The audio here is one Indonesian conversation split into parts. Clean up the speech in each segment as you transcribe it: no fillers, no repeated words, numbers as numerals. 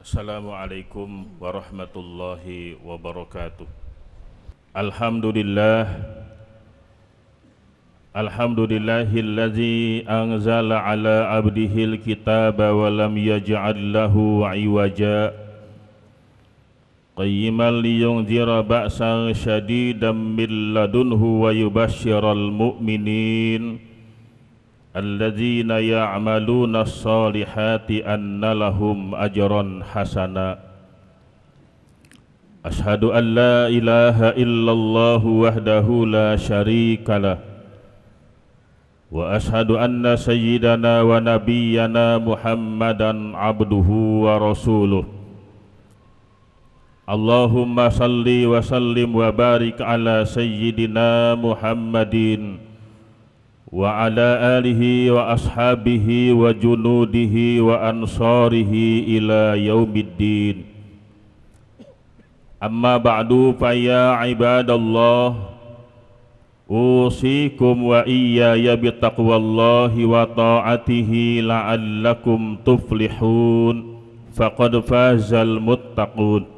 Assalamualaikum warahmatullahi wabarakatuh. Alhamdulillah, alhamdulillahilladzi anzala ala abdihil kitaba wa lam yaj'al lahu iwaja qayyiman liyunzira ba'san syadidan min ladunhu wa yubashshiral mu'minin alladzina ya'maluna as-salihati anna lahum ajran hasana. Ashhadu an la ilaha illallah wahdahu la syarikalah wa ashhadu anna sayyidana wa nabiyyana Muhammadan abduhu wa rasuluh. Allahumma salli wa sallim wa barik ala sayyidina Muhammadin wa ala alihi wa ashabihi wa junudihi wa ansarihi ila yaumiddin. Amma ba'du fa ya ibadallah, usikum wa iyaya bittaqwallahi wa ta'atihi la'allakum tuflihun. Faqad fazal muttaqun.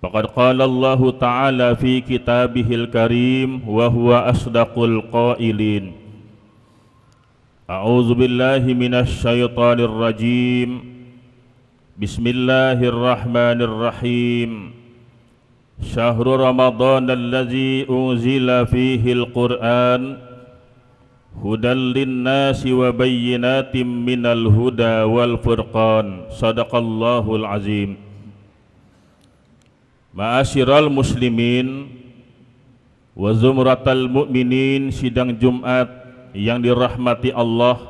Faqad qala Allah Ta'ala fi kitabihil karim wa huwa asdaqul qailin. A'udzu billahi minasy syaithanir rajim. Bismillahirrahmanirrahim. Syahrul Ramadan allazi unzila fihil Qur'an hudan linnasi wa bayyinatin minal huda wal furqan. Sadaqallahul azim. Ma'asyiral muslimin wa zumratal mu'minin, sidang Jumat yang dirahmati Allah,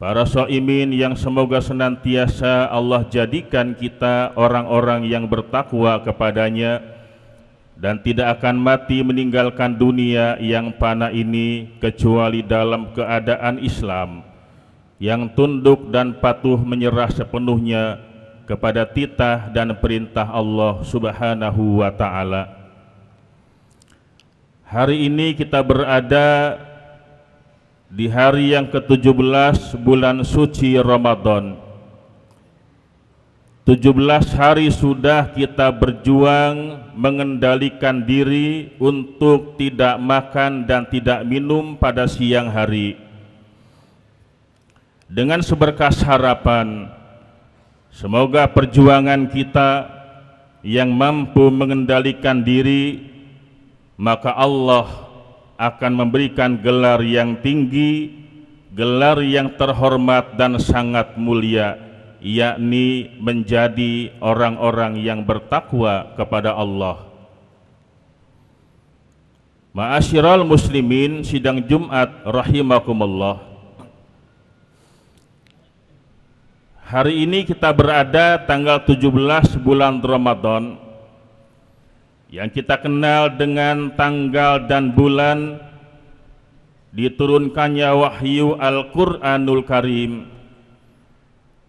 para shaimin yang semoga senantiasa Allah jadikan kita orang-orang yang bertakwa kepadanya dan tidak akan mati meninggalkan dunia yang fana ini kecuali dalam keadaan Islam, yang tunduk dan patuh menyerah sepenuhnya kepada titah dan perintah Allah Subhanahu wa Ta'ala. Hari ini kita berada di hari yang ke-17 bulan suci Ramadan. 17 hari sudah kita berjuang mengendalikan diri untuk tidak makan dan tidak minum pada siang hari, dengan seberkas harapan semoga perjuangan kita yang mampu mengendalikan diri, maka Allah akan memberikan gelar yang tinggi, gelar yang terhormat dan sangat mulia, yakni menjadi orang-orang yang bertakwa kepada Allah. Ma'asyiral muslimin, sidang Jumat rahimakumullah. Hari ini kita berada tanggal 17 bulan Ramadan, yang kita kenal dengan tanggal dan bulan diturunkannya wahyu Al-Qur'anul Karim,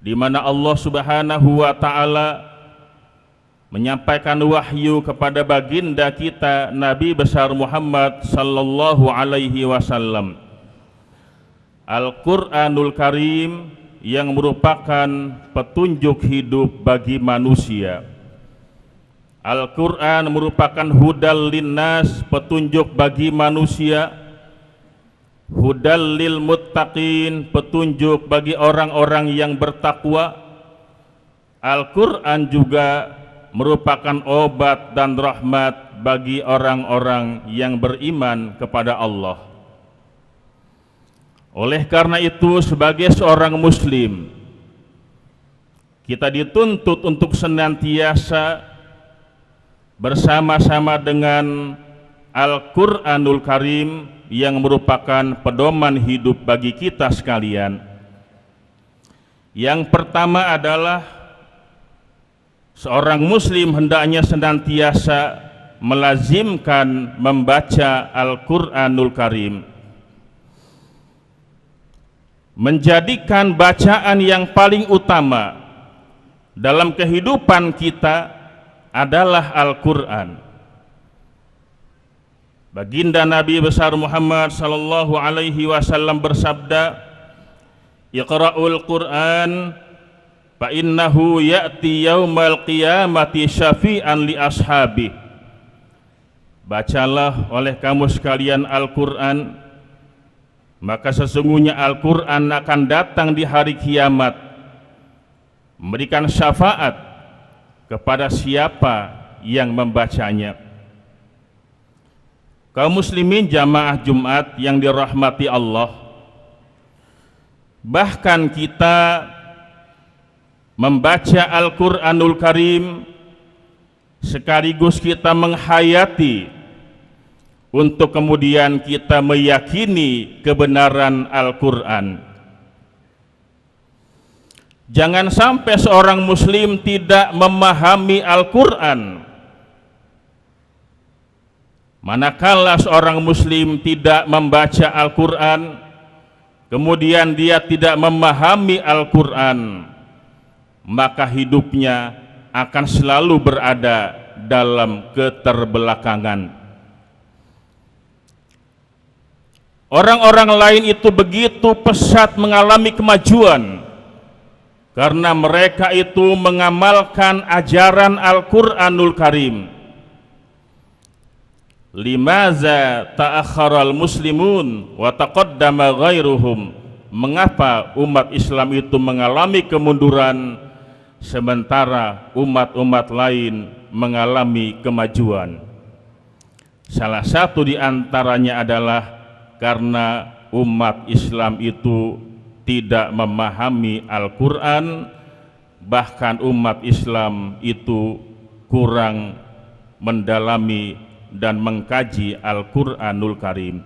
di mana Allah Subhanahu wa Ta'ala menyampaikan wahyu kepada baginda kita Nabi besar Muhammad sallallahu alaihi wasallam. Al-Qur'anul Karim yang merupakan petunjuk hidup bagi manusia. Al-Quran merupakan hudal linnas, petunjuk bagi manusia, hudal lil muttaqin, petunjuk bagi orang-orang yang bertakwa. Al-Quran juga merupakan obat dan rahmat bagi orang-orang yang beriman kepada Allah. Oleh karena itu, sebagai seorang muslim, kita dituntut untuk senantiasa bersama-sama dengan Al-Qur'anul Karim yang merupakan pedoman hidup bagi kita sekalian. Yang pertama adalah seorang muslim hendaknya senantiasa melazimkan membaca Al-Qur'anul Karim, menjadikan bacaan yang paling utama dalam kehidupan kita adalah Al-Quran. Baginda Nabi besar Muhammad sallallahu alaihi wasallam bersabda, "Iqra'ul Qur'an fa innahu ya'ti yaumal qiyamati syafi'an li ashabi. Bacalah oleh kamu sekalian Al-Quran, maka sesungguhnya Al-Quran akan datang di hari kiamat memberikan syafaat kepada siapa yang membacanya. Kaum muslimin jamaah Jumat yang dirahmati Allah, bahkan kita membaca Al-Quranul Karim sekaligus kita menghayati untuk kemudian kita meyakini kebenaran Al-Quran. Jangan sampai seorang muslim tidak memahami Al-Quran. Manakala seorang muslim tidak membaca Al-Quran, kemudian dia tidak memahami Al-Quran, maka hidupnya akan selalu berada dalam keterbelakangan. Orang-orang lain itu begitu pesat mengalami kemajuan karena mereka itu mengamalkan ajaran Al-Quranul Karim. Limaza ta'akharal muslimun wa taqaddama ghairuhum. Mengapa umat Islam itu mengalami kemunduran sementara umat-umat lain mengalami kemajuan? Salah satu di antaranya adalah karena umat Islam itu tidak memahami Al-Quran, bahkan umat Islam itu kurang mendalami dan mengkaji Al-Quranul Karim.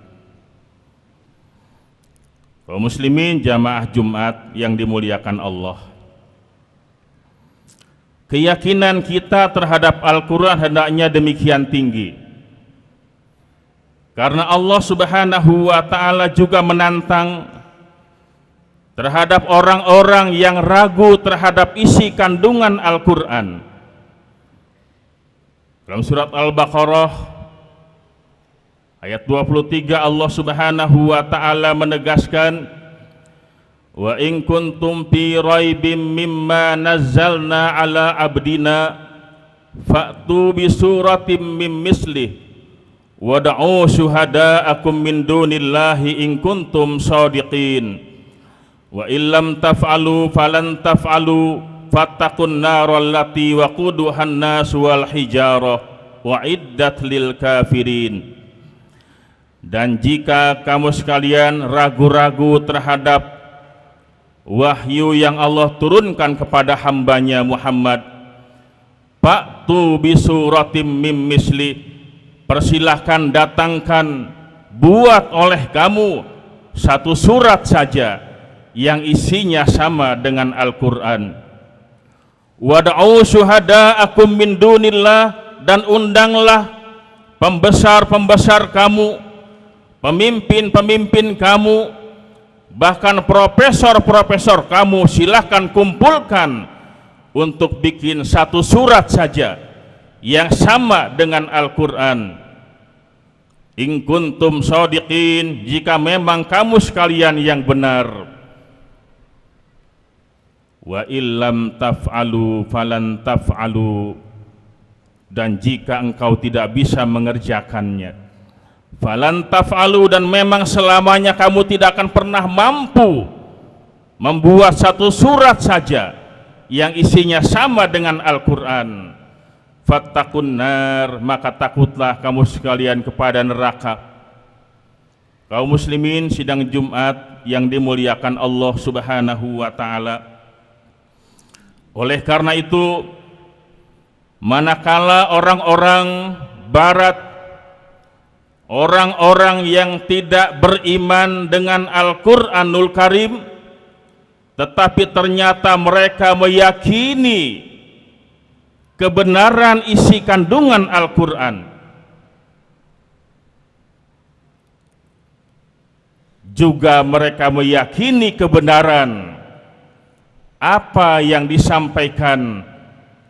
Kaum muslimin jamaah Jumat yang dimuliakan Allah, keyakinan kita terhadap Al-Quran hendaknya demikian tinggi, karena Allah Subhanahu wa Ta'ala juga menantang terhadap orang-orang yang ragu terhadap isi kandungan Al-Quran. Dalam surat Al-Baqarah ayat 23 Allah Subhanahu wa Ta'ala menegaskan, wa in kuntum fi raibim mimma nazzalna ala abdina fa'tu bi suratim mim mislih wad'u syuhada'akum min dunillahi in kuntum shadiqin wa illam taf'alu falan taf'alu fattaqun naral lati waquduhan nas wal hijarah wa iddat lil kafirin. Dan jika kamu sekalian ragu-ragu terhadap wahyu yang Allah turunkan kepada hambanya Muhammad, fa'tu bi suratim mim misli, persilahkan datangkan, buat oleh kamu satu surat saja yang isinya sama dengan Al-Quran. Wad'u syuhada'akum min dunillah, dan undanglah pembesar-pembesar kamu, pemimpin-pemimpin kamu, bahkan profesor-profesor kamu, silahkan kumpulkan untuk bikin satu surat saja yang sama dengan Al-Quran. In kuntum shadiqin, jika memang kamu sekalian yang benar. Wa illam taf'alu falan taf'alu, dan jika engkau tidak bisa mengerjakannya, falan taf'alu, dan memang selamanya kamu tidak akan pernah mampu membuat satu surat saja yang isinya sama dengan Al-Quran, fattaqun nar, maka takutlah kamu sekalian kepada neraka. Kaum muslimin sidang Jumat yang dimuliakan Allah Subhanahu wa Ta'ala, oleh karena itu manakala orang-orang barat, orang-orang yang tidak beriman dengan Al-Quranul Karim, tetapi ternyata mereka meyakini kebenaran isi kandungan Al-Quran, juga mereka meyakini kebenaran apa yang disampaikan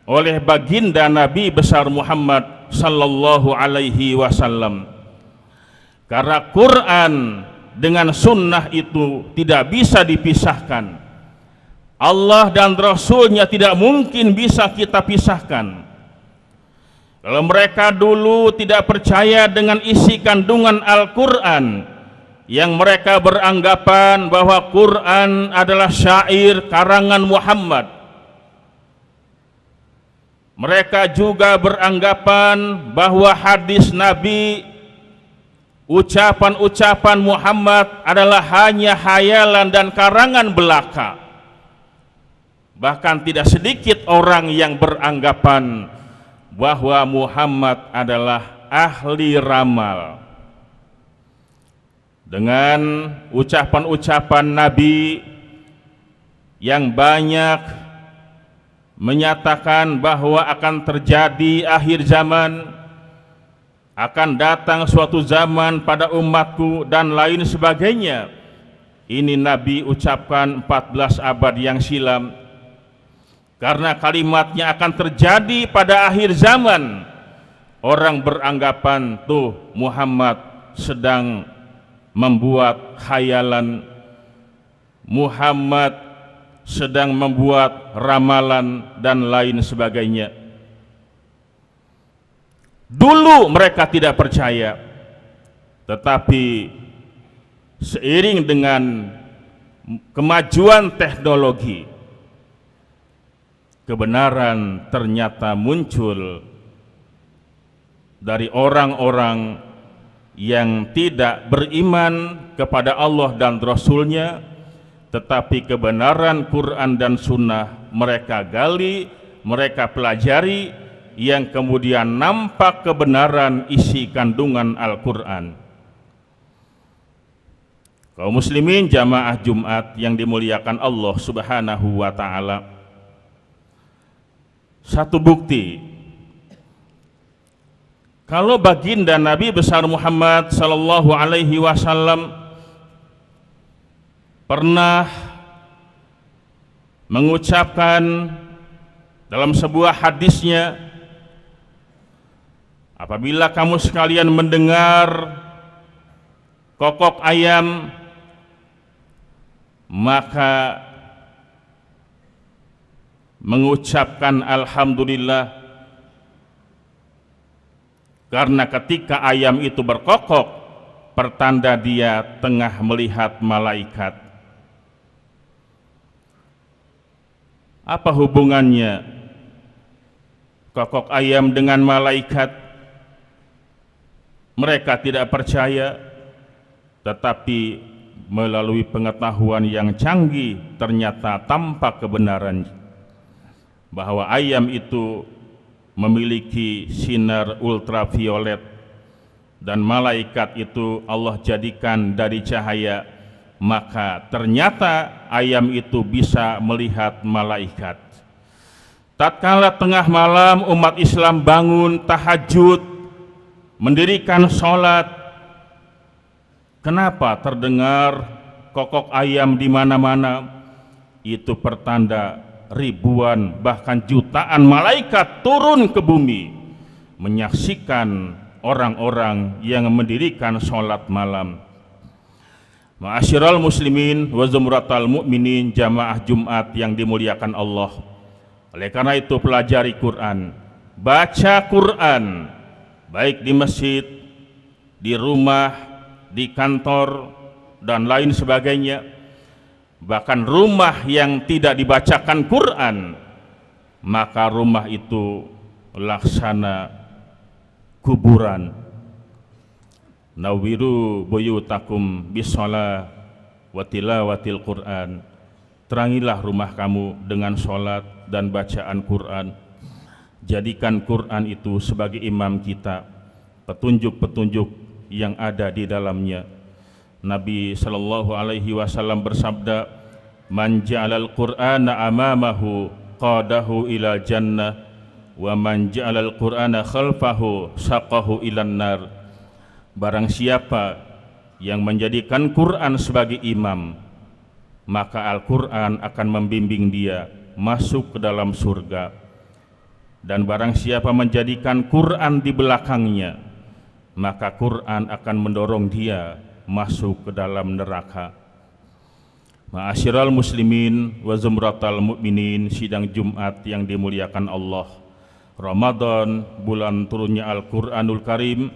oleh baginda Nabi besar Muhammad sallallahu alaihi wasallam. Karena Quran dengan sunnah itu tidak bisa dipisahkan. Allah dan Rasul-Nya tidak mungkin bisa kita pisahkan. Kalau mereka dulu tidak percaya dengan isi kandungan Al-Quran, yang mereka beranggapan bahwa Quran adalah syair karangan Muhammad, mereka juga beranggapan bahwa hadis Nabi, ucapan-ucapan Muhammad adalah hanya hayalan dan karangan belaka. Bahkan tidak sedikit orang yang beranggapan bahwa Muhammad adalah ahli ramal. Dengan ucapan-ucapan Nabi yang banyak menyatakan bahwa akan terjadi akhir zaman, akan datang suatu zaman pada umatku dan lain sebagainya. Ini Nabi ucapkan 14 abad yang silam. Karena kalimatnya akan terjadi pada akhir zaman, orang beranggapan tuh Muhammad sedang membuat khayalan, Muhammad sedang membuat ramalan dan lain sebagainya. Dulu mereka tidak percaya, tetapi seiring dengan kemajuan teknologi, kebenaran ternyata muncul dari orang-orang yang tidak beriman kepada Allah dan Rasul-Nya, tetapi kebenaran Quran dan Sunnah mereka gali, mereka pelajari, yang kemudian nampak kebenaran isi kandungan Al-Quran. Kaum muslimin jamaah Jumat yang dimuliakan Allah Subhanahu wa ta'ala, satu bukti kalau baginda Nabi besar Muhammad sallallahu alaihi wasallam pernah mengucapkan dalam sebuah hadisnya, apabila kamu sekalian mendengar kokok ayam, maka mengucapkan alhamdulillah, karena ketika ayam itu berkokok, pertanda dia tengah melihat malaikat. Apa hubungannya kokok ayam dengan malaikat? Mereka tidak percaya, tetapi melalui pengetahuan yang canggih ternyata tampak kebenaran bahwa ayam itu memiliki sinar ultraviolet dan malaikat itu Allah jadikan dari cahaya, maka ternyata ayam itu bisa melihat malaikat. Tatkala tengah malam umat Islam bangun tahajud, mendirikan sholat, kenapa terdengar kokok ayam di mana-mana? Itu pertanda ribuan bahkan jutaan malaikat turun ke bumi menyaksikan orang-orang yang mendirikan sholat malam. Ma'asyiral muslimin wa zumratal mu'minin jamaah Jumat yang dimuliakan Allah. Oleh karena itu pelajari Quran, baca Quran, baik di masjid, di rumah, di kantor dan lain sebagainya. Bahkan rumah yang tidak dibacakan Quran, maka rumah itu laksana kuburan. Nawiru buyutakum bisolah wa tilawatil Quran. Terangilah rumah kamu dengan sholat dan bacaan Quran. Jadikan Quran itu sebagai imam kita, petunjuk-petunjuk yang ada di dalamnya. Nabi sallallahu alaihi wasallam bersabda, "Man ja'alal Qur'ana amamahu qadahu ila jannah wa man ja'alal Qur'ana khalfahu saqahu ilan nar." Barang siapa yang menjadikan Quran sebagai imam, maka Al-Quran akan membimbing dia masuk ke dalam surga. Dan barang siapa menjadikan Quran di belakangnya, maka Quran akan mendorong dia masuk ke dalam neraka. Ma'asyiral muslimin wa zumratal mu'minin, sidang Jumat yang dimuliakan Allah. Ramadan, bulan turunnya Al-Quranul Karim,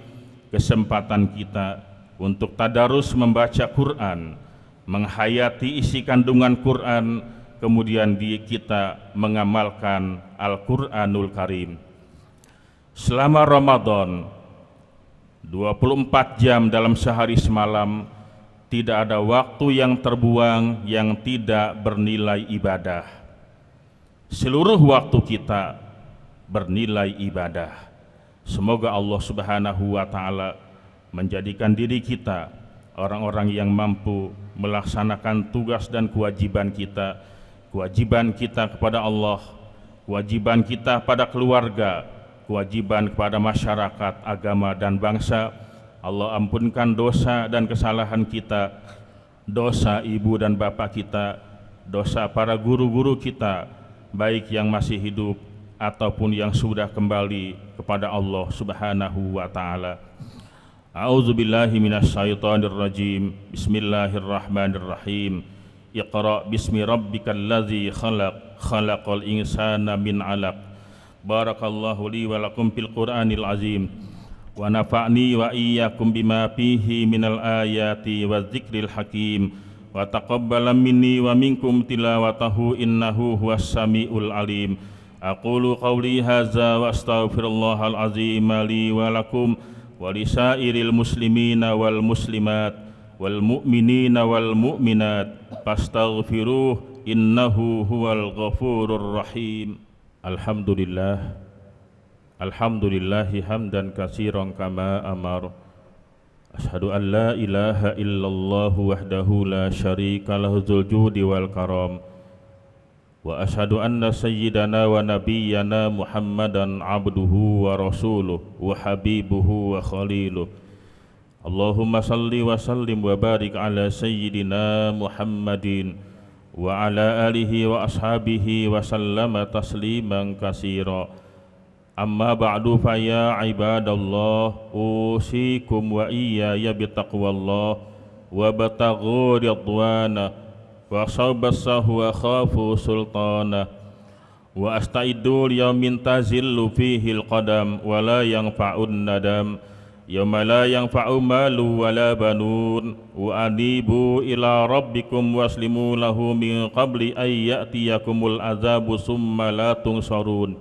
kesempatan kita untuk tadarus membaca Quran, menghayati isi kandungan Quran, kemudian kita mengamalkan Al-Quranul Karim. Selama Ramadan, 24 jam dalam sehari semalam, tidak ada waktu yang terbuang yang tidak bernilai ibadah. Seluruh waktu kita bernilai ibadah. Semoga Allah Subhanahu wa Ta'ala menjadikan diri kita orang-orang yang mampu melaksanakan tugas dan kewajiban kita kepada Allah, kewajiban kita pada keluarga, kewajiban kepada masyarakat, agama dan bangsa. Allah ampunkan dosa dan kesalahan kita, dosa ibu dan bapak kita, dosa para guru-guru kita, baik yang masih hidup ataupun yang sudah kembali kepada Allah Subhanahu wa Ta'ala. A'udzubillahi minasyaitonirrajim. Bismillahirrahmanirrahim. Iqra bismi rabbikal ladzi khalaq, khalaqal insana min 'alaq. Barakallahu li wa lakum fil Qur'anil azim. Wa nafa'ni wa iyyakum bima fihi minal ayati wa dzikril hakim. Wa taqabbala minni wa minkum tilawatahu innahu huwas samiul alim. Aqulu qawli hadza wa astaghfirullahal azim li wa lakum wa lisairil muslimina wal muslimat wal mu'minina wal mu'minat fastaghfiruh innahu huwal ghafurur rahim. Alhamdulillah, alhamdulillahi hamdan katsiran kama amar. Asyhadu an la ilaha illallah wahdahu la syarika lahu dzul judi wal karam. Wa asyhadu anna sayyidana wa nabiyyana Muhammadan abduhu wa rasuluh wa habibuhu wa khaliluh. Allahumma salli wa sallim wa barik ala sayyidina Muhammadin wa ala alihi wa ashabihi wa sallama tasliman katsira. Amma ba'du fa ya ibadallah, usikum wa iyaya bitaqwallah wa bataghu ridwana wa sabasahu wa khafu sultana wa astaidu yaumin tazillu fihi alqadam wa la yanfa'un nadam yauma la yanfa'u malu wa la banun wa anibu ila rabbikum waslimu lahu min qabli ay ya'tiyakumul azabu summa la tunsarun.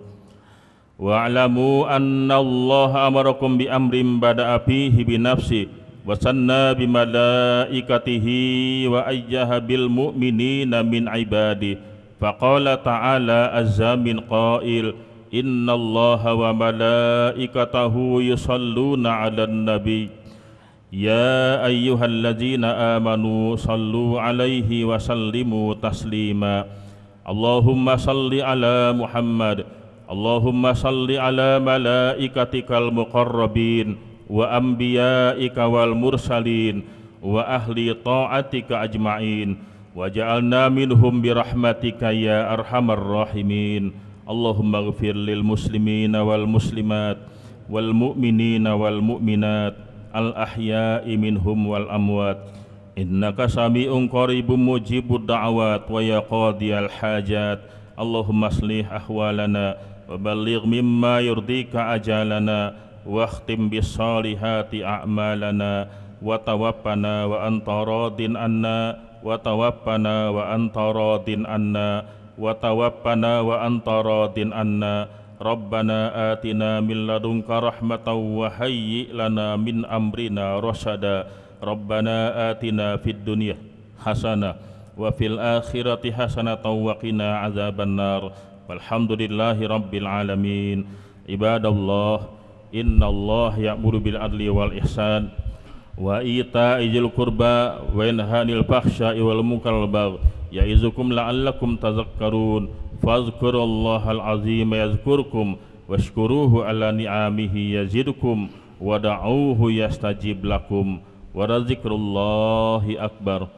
Wa'lamu anna Allah amarakum bi amrin bada'a fihi bi nafsi wa sanna bi malaikatihi wa ayyaha bil mu'minina min ibadi. Faqala ta'ala azza min qail inna Allah wa malaikatahu yusalluna 'alan nabi ya ayyuhalladzina amanu sallu 'alaihi wa sallimu taslima. Allahumma salli ala Muhammad, Allahumma salli ala malaikatikal muqarrabin wa anbiya'ika wal mursalin wa ahli ta'atika ajma'in wa ja'alna minhum birahmatika ya arhamar rahimin. Allahumma ighfir lil muslimina wal muslimat wal mu'minina wal mu'minat al ahya'i minhum wal amwat innaka sami'un qaribun mujibud da'awat wa ya qadiyal hajat. Allahumma aslih ahwalana wa balligh mimma yurdika ajalana wa akhtim bis salihati a'malana wa tawaffana wa anta radin anna wa tawaffana wa anta radin anna wa tawaffana wa anta radin anna. Rabbana atina min ladunka rahmatan wa hayyi lana min amrina rasyada. Rabbana atina fid dunya hasanah wa fil akhirati hasanatan wa qina azabannar. Walhamdulillahi rabbil alamin. Ibadallah, innallaha ya'muru bil adli wal ihsan wa ita'i dzil qurba wa yanha 'anil fahsya'i wal munkari wal baghi ya'izukum la'allakum tadhakkarun. Fadhkurullahal azim yadhkurkum washkuruhu ala ni'amihi yazidkum wa da'uhu yastajib lakum wa dzikrullahi akbar.